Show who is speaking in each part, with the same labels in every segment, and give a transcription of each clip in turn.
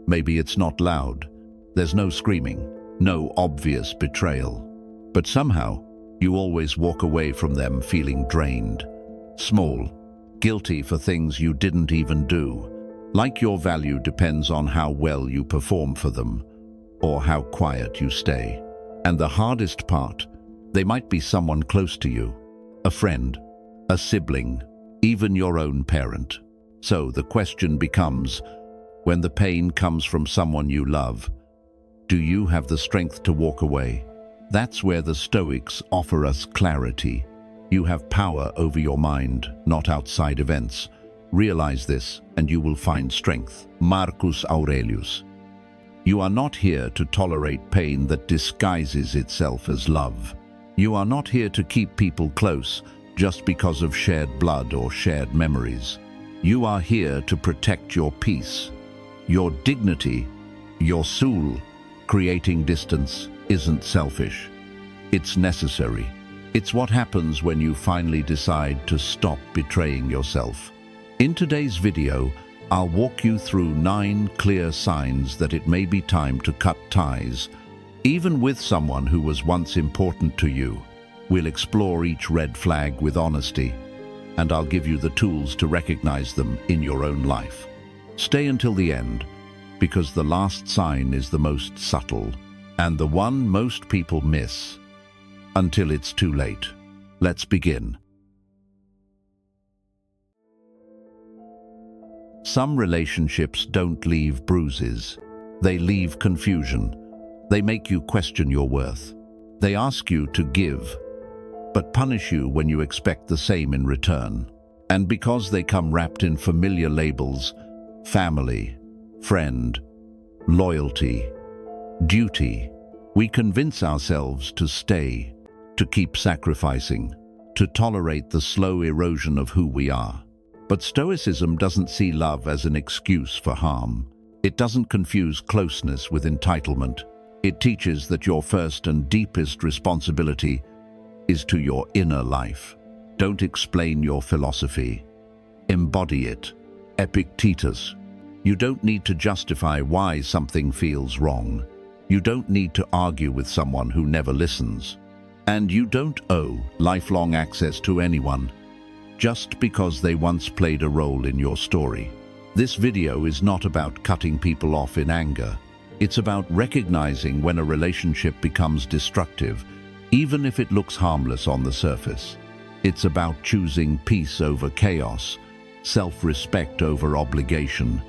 Speaker 1: Maybe it's not loud. There's no screaming, no obvious betrayal. But somehow, you always walk away from them feeling drained, small, guilty for things you didn't even do. Like your value depends on how well you perform for them, or how quiet you stay. And the hardest part, they might be someone close to you, a friend, a sibling, even your own parent. So the question becomes, when the pain comes from someone you love, do you have the strength to walk away? That's where the Stoics offer us clarity. You have power over your mind, not outside events. Realize this, and you will find strength. Marcus Aurelius. You are not here to tolerate pain that disguises itself as love. You are not here to keep people close just because of shared blood or shared memories. You are here to protect your peace, your dignity, your soul. Creating distance isn't selfish. It's necessary. It's what happens when you finally decide to stop betraying yourself. In today's video, I'll walk you through 9 clear signs that it may be time to cut ties, even with someone who was once important to you. We'll explore each red flag with honesty, and I'll give you the tools to recognize them in your own life. Stay until the end, because the last sign is the most subtle, and the one most people miss until it's too late. Let's begin. Some relationships don't leave bruises. They leave confusion. They make you question your worth. They ask you to give, but punish you when you expect the same in return. And because they come wrapped in familiar labels, family, friend, loyalty, duty, we convince ourselves to stay, to keep sacrificing, to tolerate the slow erosion of who we are. But Stoicism doesn't see love as an excuse for harm. It doesn't confuse closeness with entitlement. It teaches that your first and deepest responsibility is to your inner life. Don't explain your philosophy. Embody it. Epictetus. You don't need to justify why something feels wrong. You don't need to argue with someone who never listens. And you don't owe lifelong access to anyone just because they once played a role in your story. This video is not about cutting people off in anger. It's about recognizing when a relationship becomes destructive, even if it looks harmless on the surface. It's about choosing peace over chaos, self-respect over obligation.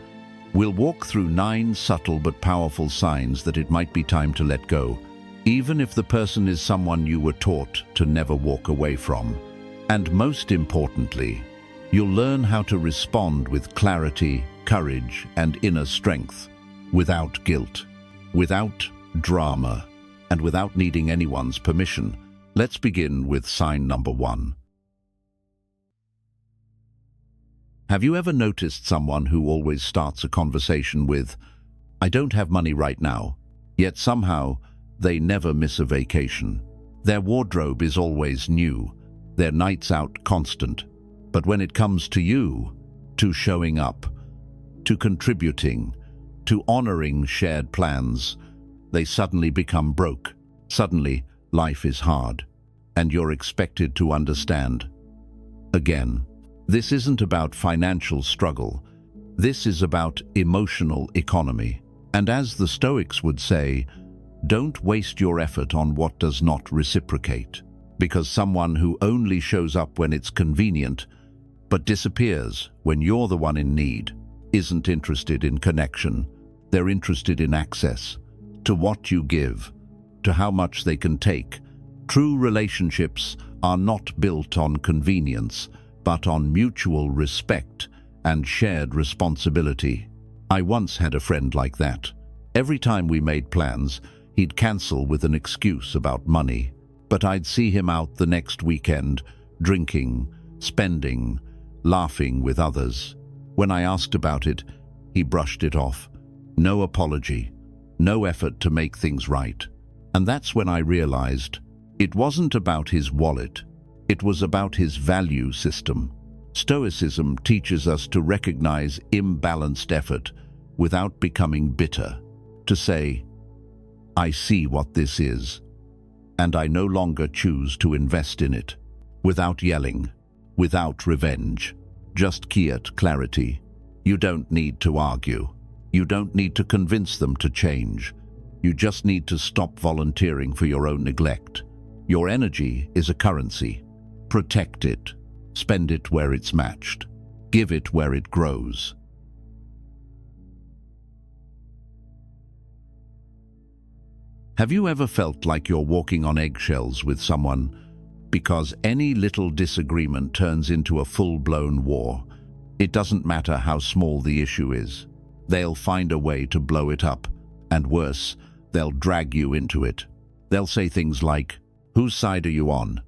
Speaker 1: We'll walk through 9 subtle but powerful signs that it might be time to let go, even if the person is someone you were taught to never walk away from. And most importantly, you'll learn how to respond with clarity, courage, and inner strength, without guilt, without drama, and without needing anyone's permission. Let's begin with sign number 1. Have you ever noticed someone who always starts a conversation with, "I don't have money right now," yet somehow they never miss a vacation? Their wardrobe is always new, their nights out constant. But when it comes to you, to showing up, to contributing, to honoring shared plans, they suddenly become broke. Suddenly, life is hard, and you're expected to understand. Again, this isn't about financial struggle. This is about emotional economy. And as the Stoics would say, don't waste your effort on what does not reciprocate. Because someone who only shows up when it's convenient, but disappears when you're the one in need, isn't interested in connection. They're interested in access, to what you give, to how much they can take. True relationships are not built on convenience, but on mutual respect and shared responsibility. I once had a friend like that. Every time we made plans, he'd cancel with an excuse about money. But I'd see him out the next weekend, drinking, spending, laughing with others. When I asked about it, he brushed it off. No apology, no effort to make things right. And that's when I realized it wasn't about his wallet, it was about his value system. Stoicism teaches us to recognize imbalanced effort, without becoming bitter, to say, "I see what this is, and I no longer choose to invest in it," without yelling, without revenge, just quiet clarity. You don't need to argue. You don't need to convince them to change. You just need to stop volunteering for your own neglect. Your energy is a currency. Protect it. Spend it where it's matched. Give it where it grows. Have you ever felt like you're walking on eggshells with someone because any little disagreement turns into a full-blown war? It doesn't matter how small the issue is. They'll find a way to blow it up, and worse, they'll drag you into it. They'll say things like, "Whose side are you on?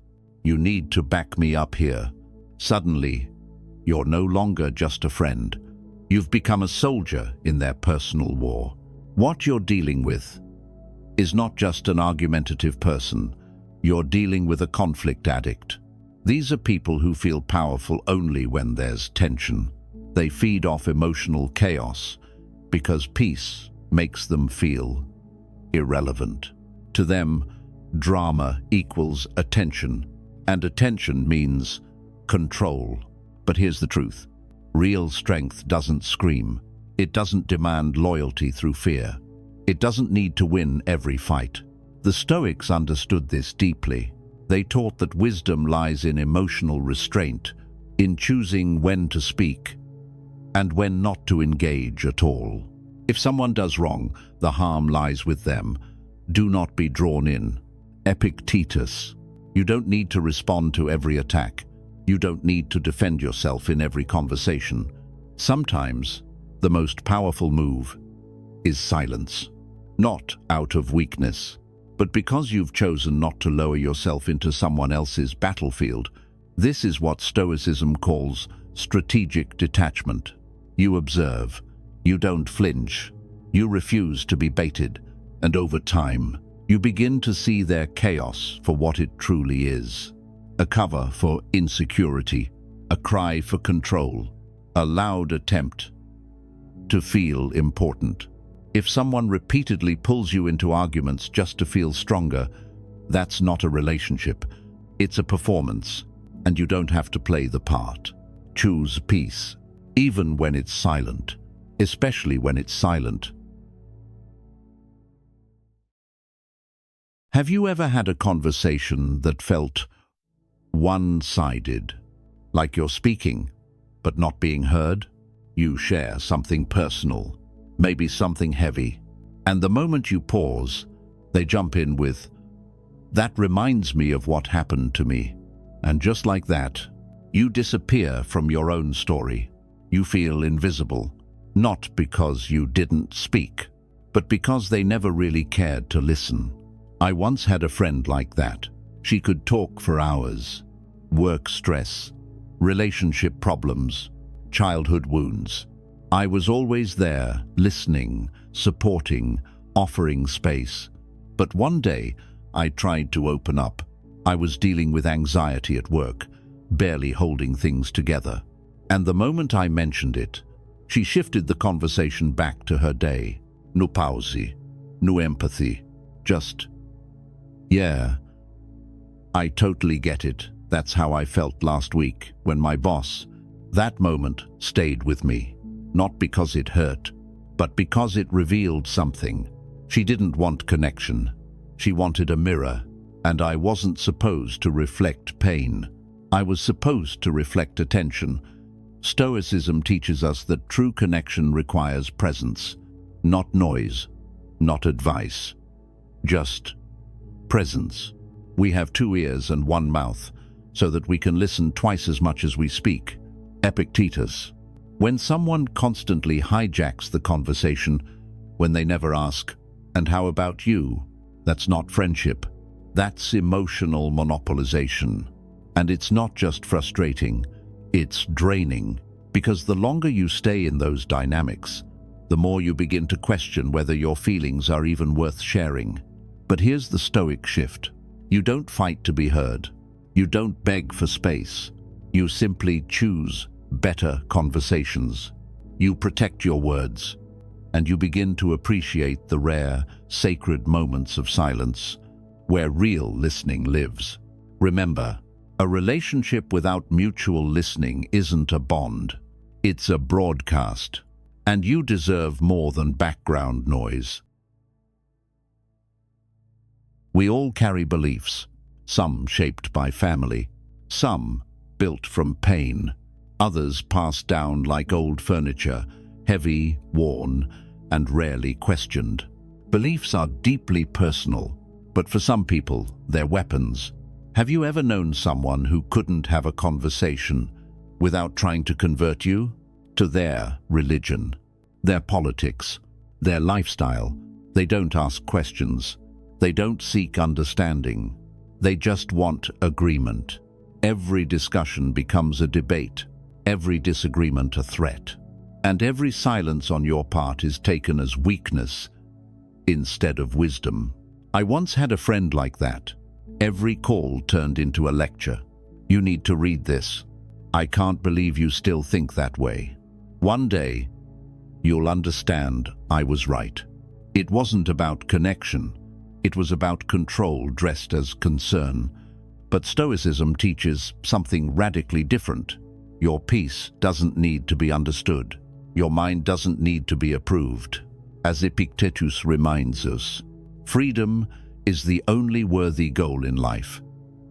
Speaker 1: You need to back me up here." Suddenly, you're no longer just a friend. You've become a soldier in their personal war. What you're dealing with is not just an argumentative person. You're dealing with a conflict addict. These are people who feel powerful only when there's tension. They feed off emotional chaos because peace makes them feel irrelevant. To them, drama equals attention, and attention means control. But here's the truth. Real strength doesn't scream. It doesn't demand loyalty through fear. It doesn't need to win every fight. The Stoics understood this deeply. They taught that wisdom lies in emotional restraint, in choosing when to speak and when not to engage at all. If someone does wrong, the harm lies with them. Do not be drawn in. Epictetus. You don't need to respond to every attack. You don't need to defend yourself in every conversation. Sometimes, the most powerful move is silence. Not out of weakness, but because you've chosen not to lower yourself into someone else's battlefield. This is what Stoicism calls strategic detachment. You observe. You don't flinch. You refuse to be baited. And over time, you begin to see their chaos for what it truly is. A cover for insecurity, a cry for control, a loud attempt to feel important. If someone repeatedly pulls you into arguments just to feel stronger, that's not a relationship. It's a performance, and you don't have to play the part. Choose peace, even when it's silent, especially when it's silent. Have you ever had a conversation that felt one-sided, like you're speaking, but not being heard? You share something personal, maybe something heavy, and the moment you pause, they jump in with, "That reminds me of what happened to me." And just like that, you disappear from your own story. You feel invisible, not because you didn't speak, but because they never really cared to listen. I once had a friend like that. She could talk for hours. Work stress, relationship problems, childhood wounds. I was always there, listening, supporting, offering space. But one day, I tried to open up. I was dealing with anxiety at work, barely holding things together. And the moment I mentioned it, she shifted the conversation back to her day. No pausi, no empathy, just, "Yeah, I totally get it. That's how I felt last week when my boss." That moment stayed with me. Not because it hurt, but because it revealed something. She didn't want connection. She wanted a mirror, and I wasn't supposed to reflect pain. I was supposed to reflect attention. Stoicism teaches us that true connection requires presence, not noise, not advice, just presence. We have 2 ears and 1 mouth, so that we can listen twice as much as we speak. Epictetus. When someone constantly hijacks the conversation, when they never ask, "And how about you?" that's not friendship. That's emotional monopolization. And it's not just frustrating, it's draining. Because the longer you stay in those dynamics, the more you begin to question whether your feelings are even worth sharing. But here's the Stoic shift. You don't fight to be heard. You don't beg for space. You simply choose better conversations. You protect your words. and you begin to appreciate the rare, sacred moments of silence where real listening lives. Remember, a relationship without mutual listening isn't a bond. It's a broadcast, and you deserve more than background noise. We all carry beliefs, some shaped by family, some built from pain, others passed down like old furniture, heavy, worn, and rarely questioned. Beliefs are deeply personal, but for some people, they're weapons. Have you ever known someone who couldn't have a conversation without trying to convert you to their religion, their politics, their lifestyle? They don't ask questions. They don't seek understanding. They just want agreement. Every discussion becomes a debate, every disagreement a threat, and every silence on your part is taken as weakness instead of wisdom. I once had a friend like that. Every call turned into a lecture. You need to read this. I can't believe you still think that way. One day, you'll understand I was right. It wasn't about connection. It was about control dressed as concern. But Stoicism teaches something radically different. Your peace doesn't need to be understood. Your mind doesn't need to be approved. As Epictetus reminds us, freedom is the only worthy goal in life.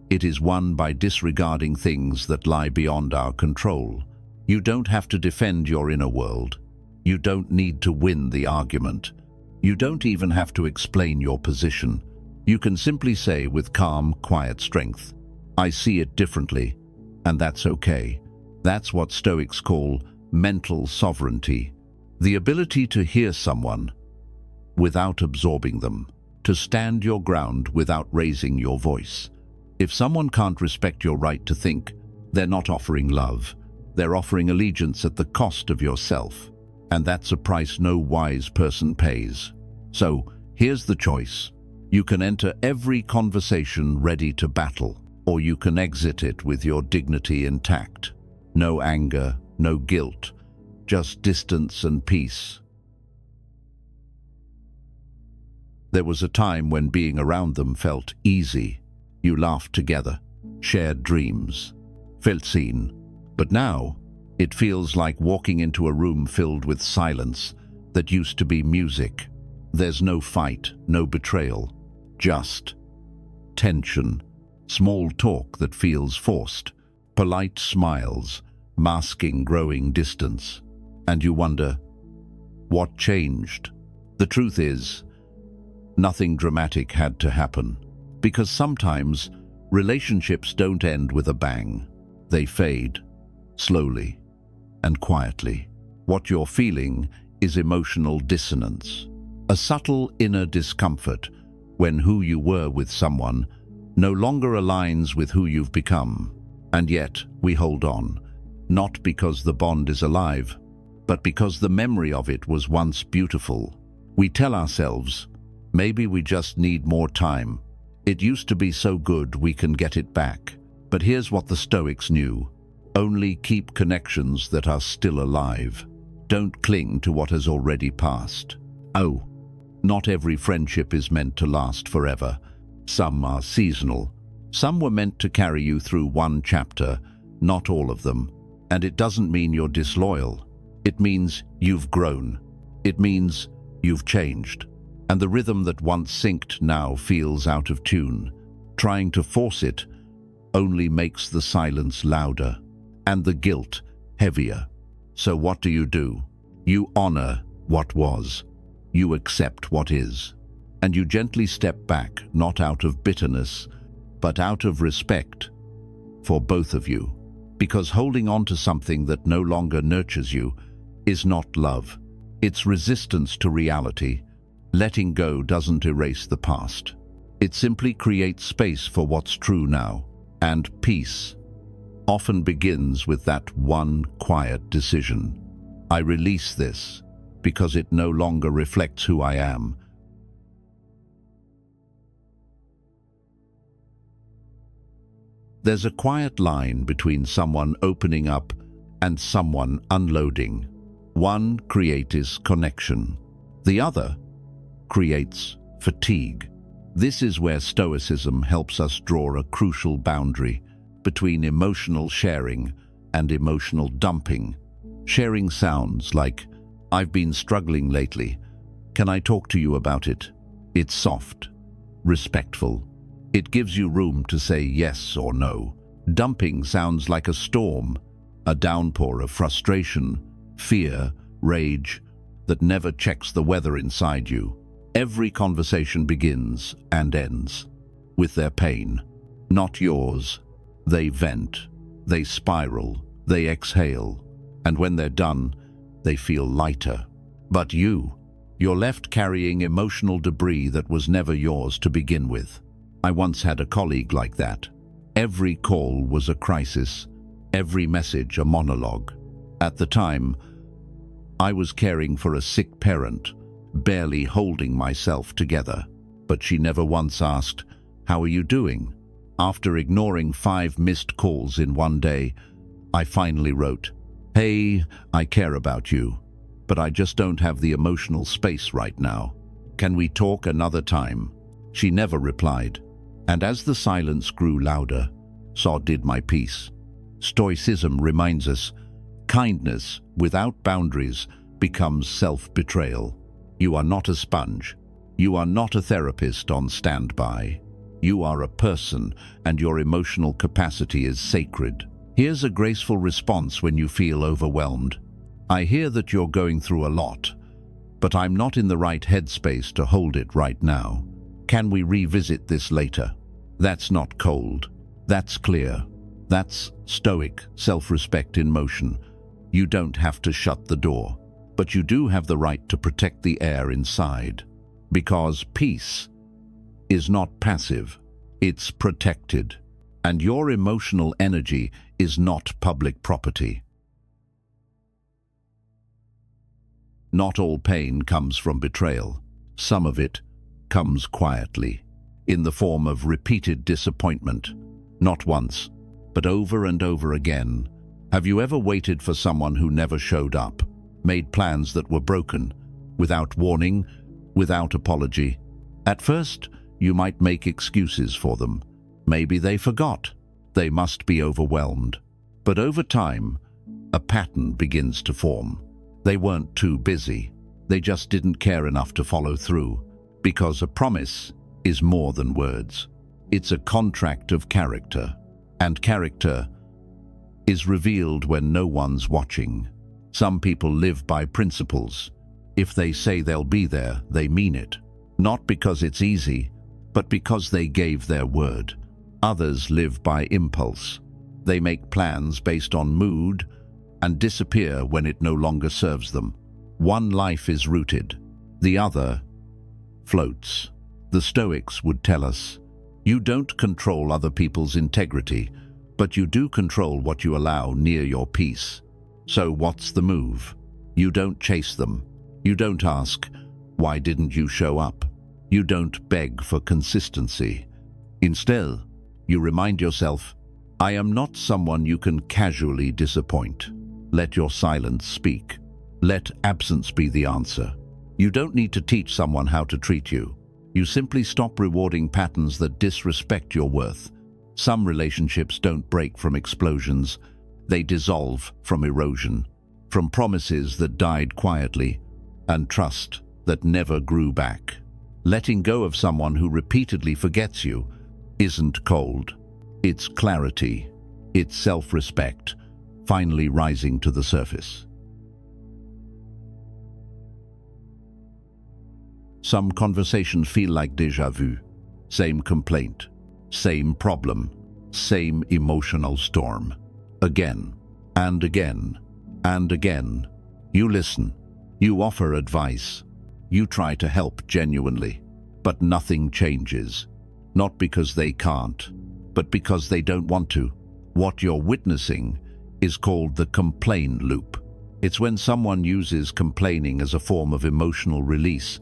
Speaker 1: It is won by disregarding things that lie beyond our control. You don't have to defend your inner world. You don't need to win the argument. You don't even have to explain your position. You can simply say with calm, quiet strength, I see it differently, and that's okay. That's what Stoics call mental sovereignty. The ability to hear someone without absorbing them, to stand your ground without raising your voice. If someone can't respect your right to think, they're not offering love. They're offering allegiance at the cost of yourself. And that's a price no wise person pays. So, here's the choice. You can enter every conversation ready to battle, or you can exit it with your dignity intact. No anger, no guilt, just distance and peace. There was a time when being around them felt easy. You laughed together, shared dreams, felt seen. But now, it feels like walking into a room filled with silence that used to be music. There's no fight, no betrayal, just tension, small talk that feels forced, polite smiles, masking growing distance. And you wonder, what changed? The truth is, nothing dramatic had to happen. Because sometimes, relationships don't end with a bang. They fade, slowly and quietly. What you're feeling is emotional dissonance, a subtle inner discomfort when who you were with someone no longer aligns with who you've become. And yet, we hold on, not because the bond is alive, but because the memory of it was once beautiful. We tell ourselves, maybe we just need more time. It used to be so good we can get it back. But here's what the Stoics knew. Only keep connections that are still alive. Don't cling to what has already passed. Oh, not every friendship is meant to last forever. Some are seasonal. Some were meant to carry you through one chapter, not all of them. And it doesn't mean you're disloyal. It means you've grown. It means you've changed. And the rhythm that once synced now feels out of tune. Trying to force it only makes the silence louder and the guilt heavier. So what do? You honor what was. You accept what is. And you gently step back, not out of bitterness, but out of respect for both of you. Because holding on to something that no longer nurtures you is not love. It's resistance to reality. Letting go doesn't erase the past. It simply creates space for what's true now. And peace often begins with that one quiet decision. I release this because it no longer reflects who I am. There's a quiet line between someone opening up and someone unloading. One creates connection. The other creates fatigue. This is where Stoicism helps us draw a crucial boundary between emotional sharing and emotional dumping. Sharing sounds like, "I've been struggling lately. Can I talk to you about it?" It's soft, respectful. It gives you room to say yes or no. Dumping sounds like a storm, a downpour of frustration, fear, rage, that never checks the weather inside you. Every conversation begins and ends with their pain, not yours. They vent, they spiral, they exhale, and when they're done, they feel lighter. But you're left carrying emotional debris that was never yours to begin with. I once had a colleague like that. Every call was a crisis, every message a monologue. At the time, I was caring for a sick parent, barely holding myself together. But she never once asked, "How are you doing?" After ignoring 5 missed calls in one day, I finally wrote, "Hey, I care about you, but I just don't have the emotional space right now. Can we talk another time?" She never replied, and as the silence grew louder, so did my peace. Stoicism reminds us, kindness without boundaries becomes self-betrayal. You are not a sponge. You are not a therapist on standby. You are a person, and your emotional capacity is sacred. Here's a graceful response when you feel overwhelmed. "I hear that you're going through a lot, but I'm not in the right headspace to hold it right now. Can we revisit this later?" That's not cold. That's clear. That's Stoic self-respect in motion. You don't have to shut the door, but you do have the right to protect the air inside. Because peace is not passive, it's protected. And your emotional energy is not public property. Not all pain comes from betrayal. Some of it comes quietly, in the form of repeated disappointment. Not once, but over and over again. Have you ever waited for someone who never showed up, made plans that were broken, without warning, without apology? At first, you might make excuses for them. Maybe they forgot. They must be overwhelmed. But over time, a pattern begins to form. They weren't too busy. They just didn't care enough to follow through. Because a promise is more than words. It's a contract of character. And character is revealed when no one's watching. Some people live by principles. If they say they'll be there, they mean it. Not because it's easy, but because they gave their word. Others live by impulse. They make plans based on mood and disappear when it no longer serves them. One life is rooted, the other floats. The Stoics would tell us, you don't control other people's integrity, but you do control what you allow near your peace. So what's the move? You don't chase them. You don't ask, "Why didn't you show up?" You don't beg for consistency. Instead, you remind yourself, I am not someone you can casually disappoint. Let your silence speak. Let absence be the answer. You don't need to teach someone how to treat you. You simply stop rewarding patterns that disrespect your worth. Some relationships don't break from explosions. They dissolve from erosion, from promises that died quietly, and trust that never grew back. Letting go of someone who repeatedly forgets you isn't cold. It's clarity. It's self-respect, finally rising to the surface. Some conversations feel like déjà vu. Same complaint, same problem, same emotional storm. Again, and again, and again. You listen. You offer advice. You try to help genuinely. But nothing changes. Not because they can't, but because they don't want to. What you're witnessing is called the complain loop. It's when someone uses complaining as a form of emotional release,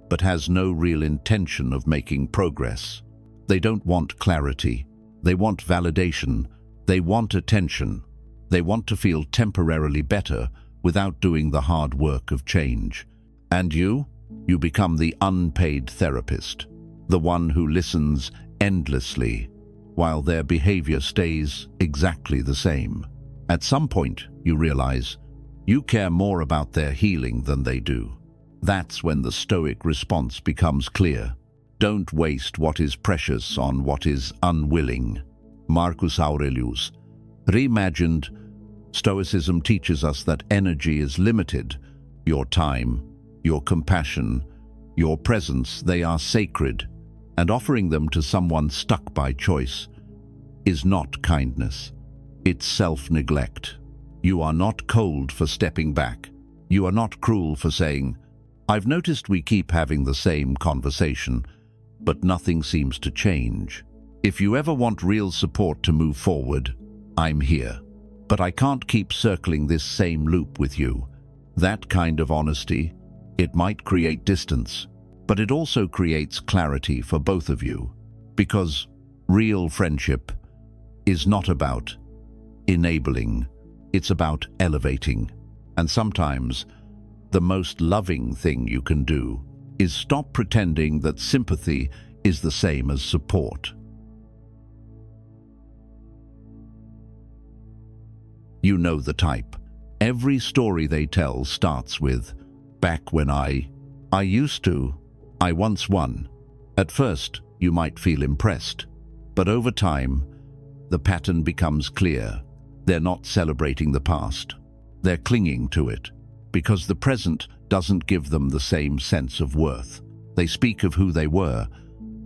Speaker 1: but has no real intention of making progress. They don't want clarity. They want validation. They want attention. They want to feel temporarily better without doing the hard work of change. And you? You become the unpaid therapist, the one who listens endlessly while their behavior stays exactly the same. At some point, you realize you care more about their healing than they do. That's when the Stoic response becomes clear. Don't waste what is precious on what is unwilling. Marcus Aurelius. Reimagined, Stoicism teaches us that energy is limited. Your time, your compassion, your presence, they are sacred, and offering them to someone stuck by choice is not kindness. It's self-neglect. You are not cold for stepping back. You are not cruel for saying, "I've noticed we keep having the same conversation, but nothing seems to change. If you ever want real support to move forward, I'm here. But I can't keep circling this same loop with you." That kind of honesty, it might create distance, but it also creates clarity for both of you. Because real friendship is not about enabling, it's about elevating. And sometimes, the most loving thing you can do is stop pretending that sympathy is the same as support. You know the type. Every story they tell starts with, "Back when I used to, I once won." At first, you might feel impressed, but over time, the pattern becomes clear. They're not celebrating the past. They're clinging to it, because the present doesn't give them the same sense of worth. They speak of who they were,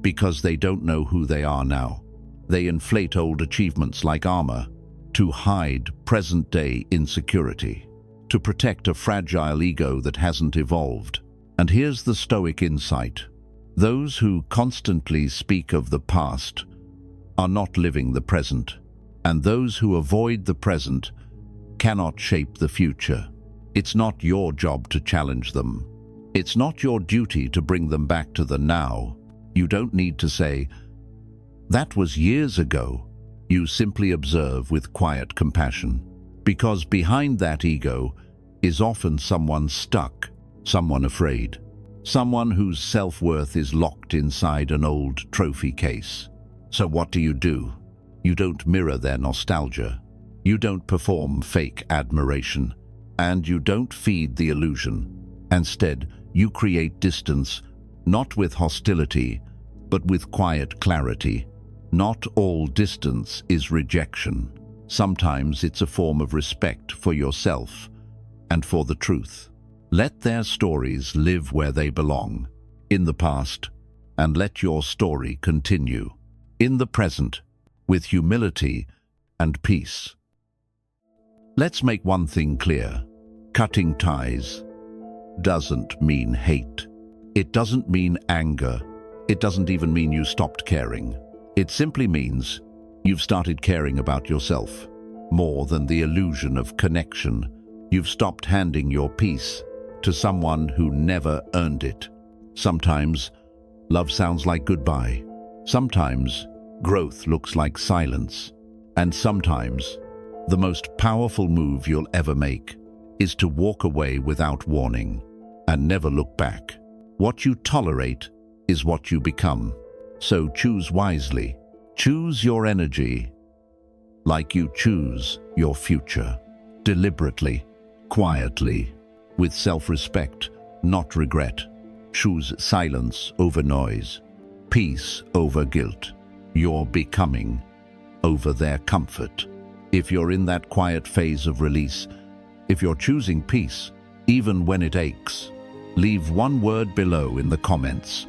Speaker 1: because they don't know who they are now. They inflate old achievements like armor, to hide present-day insecurity, to protect a fragile ego that hasn't evolved. And here's the Stoic insight. Those who constantly speak of the past are not living the present, and those who avoid the present cannot shape the future. It's not your job to challenge them. It's not your duty to bring them back to the now. You don't need to say, "That was years ago." You simply observe with quiet compassion, because behind that ego is often someone stuck, someone afraid, someone whose self-worth is locked inside an old trophy case. So what do? You don't mirror their nostalgia. You don't perform fake admiration, and you don't feed the illusion. Instead, you create distance, not with hostility, but with quiet clarity. Not all distance is rejection. Sometimes it's a form of respect for yourself and for the truth. Let their stories live where they belong, in the past, and let your story continue, in the present, with humility and peace. Let's make one thing clear. Cutting ties doesn't mean hate. It doesn't mean anger. It doesn't even mean you stopped caring. It simply means you've started caring about yourself more than the illusion of connection. You've stopped handing your peace to someone who never earned it. Sometimes love sounds like goodbye. Sometimes growth looks like silence. And sometimes the most powerful move you'll ever make is to walk away without warning and never look back. What you tolerate is what you become. So choose wisely. Choose your energy like you choose your future. Deliberately, quietly, with self-respect, not regret. Choose silence over noise, peace over guilt, your becoming over their comfort. If you're in that quiet phase of release, if you're choosing peace, even when it aches, leave one word below in the comments.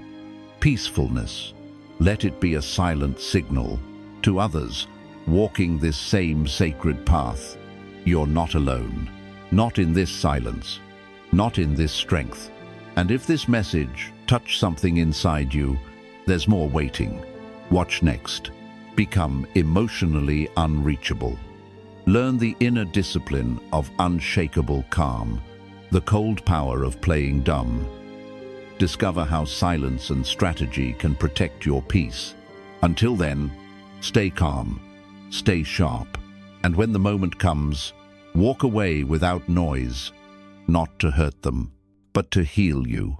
Speaker 1: Peacefulness. Let it be a silent signal to others walking this same sacred path. You're not alone. Not in this silence. Not in this strength. And if this message touched something inside you, there's more waiting. Watch next. Become emotionally unreachable. Learn the inner discipline of unshakable calm, the cold power of playing dumb. Discover how silence and strategy can protect your peace. Until then, stay calm, stay sharp, and when the moment comes, walk away without noise, not to hurt them, but to heal you.